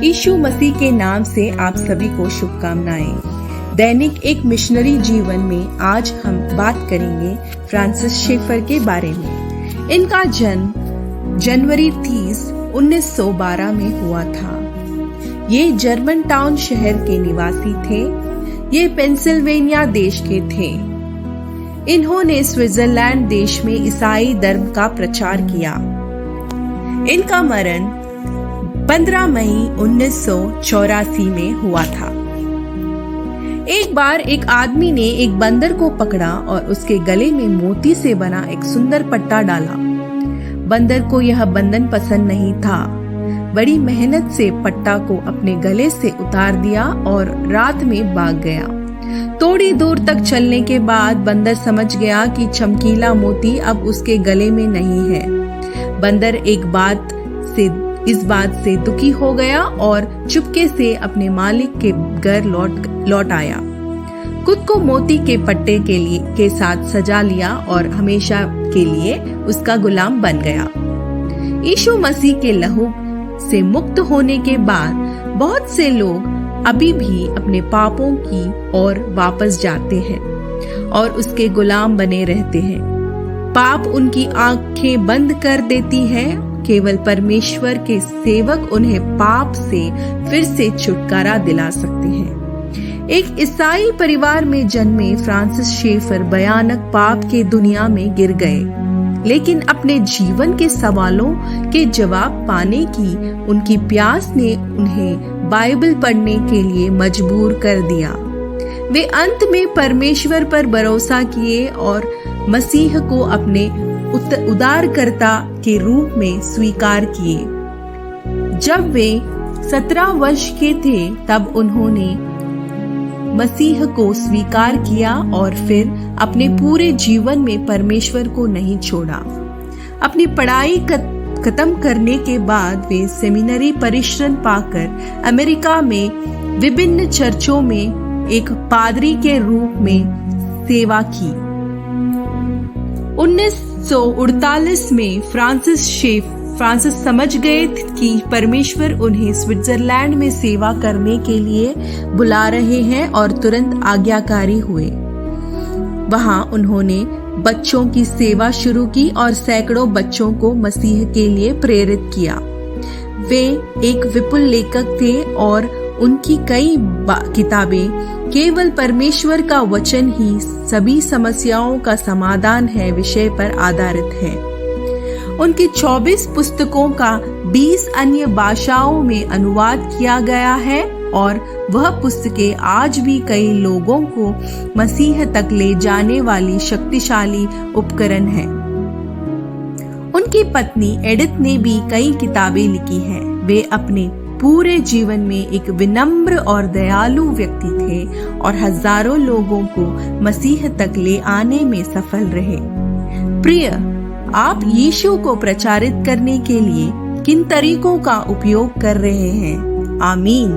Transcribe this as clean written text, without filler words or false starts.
यीशु मसीह के नाम से आप सभी को शुभकामनाएं। दैनिक एक मिशनरी जीवन में आज हम बात करेंगे फ्रांसिस शेफर के बारे में। इनका जन्म जनवरी 30, 1912 में हुआ था। ये जर्मन टाउन शहर के निवासी थे। ये पेंसिल्वेनिया देश के थे। इन्होंने स्विट्जरलैंड देश में ईसाई धर्म का प्रचार किया। इनका मरण 15 मई 1984 में हुआ था। एक बार एक आदमी ने एक बंदर को पकड़ा और उसके गले में मोती से बना एक सुंदर पट्टा डाला। बंदर को यह बंधन पसंद नहीं था। बड़ी मेहनत से पट्टा को अपने गले से उतार दिया और रात में भाग गया। थोड़ी दूर तक चलने के बाद बंदर समझ गया कि चमकीला मोती अब उसके गले में नहीं है। बंदर इस बात से दुखी हो गया और चुपके से अपने मालिक के घर लौट आया। खुद को मोती के पट्टे के साथ सजा लिया और हमेशा के लिए उसका गुलाम बन गया। यीशु मसीह के लहू से मुक्त होने के बाद बहुत से लोग अभी भी अपने पापों की ओर वापस जाते हैं और उसके गुलाम बने रहते हैं। पाप उनकी आंखें बंद कर देती है। केवल परमेश्वर के सेवक उन्हें पाप से फिर से छुटकारा दिला सकते हैं। एक ईसाई परिवार में जन्मे फ्रांसिस शेफर भयानक पाप के दुनिया में गिर गए, लेकिन अपने जीवन के सवालों के जवाब पाने की उनकी प्यास ने उन्हें बाइबल पढ़ने के लिए मजबूर कर दिया। वे अंत में परमेश्वर पर भरोसा किए और मसीह को अपने उद्धारकर्ता के रूप में स्वीकार किए। जब वे 17 वर्ष के थे तब उन्होंने मसीह को स्वीकार किया और फिर अपने पूरे जीवन में परमेश्वर को नहीं छोड़ा। अपनी पढ़ाई खत्म करने के बाद वे सेमिनरी परिश्रम पाकर अमेरिका में विभिन्न चर्चों में एक पादरी के रूप में सेवा की। 1948 में फ्रांसिस समझ गए कि परमेश्वर उन्हें स्विट्जरलैंड में सेवा करने के लिए बुला रहे हैं और तुरंत आज्ञाकारी हुए। वहां उन्होंने बच्चों की सेवा शुरू की और सैकड़ों बच्चों को मसीह के लिए प्रेरित किया। वे एक विपुल लेखक थे और उनकी कई किताबें केवल परमेश्वर का वचन ही सभी समस्याओं का समाधान है विषय पर आधारित है। उनकी 24 पुस्तकों का 20 अन्य भाषाओं में अनुवाद किया गया है और वह पुस्तकें आज भी कई लोगों को मसीह तक ले जाने वाली शक्तिशाली उपकरण है। उनकी पत्नी एडिथ ने भी कई किताबें लिखी हैं। वे अपने पूरे जीवन में एक विनम्र और दयालु व्यक्ति थे और हजारों लोगों को मसीह तक ले आने में सफल रहे। प्रिय, आप यीशु को प्रचारित करने के लिए किन तरीकों का उपयोग कर रहे हैं? आमीन।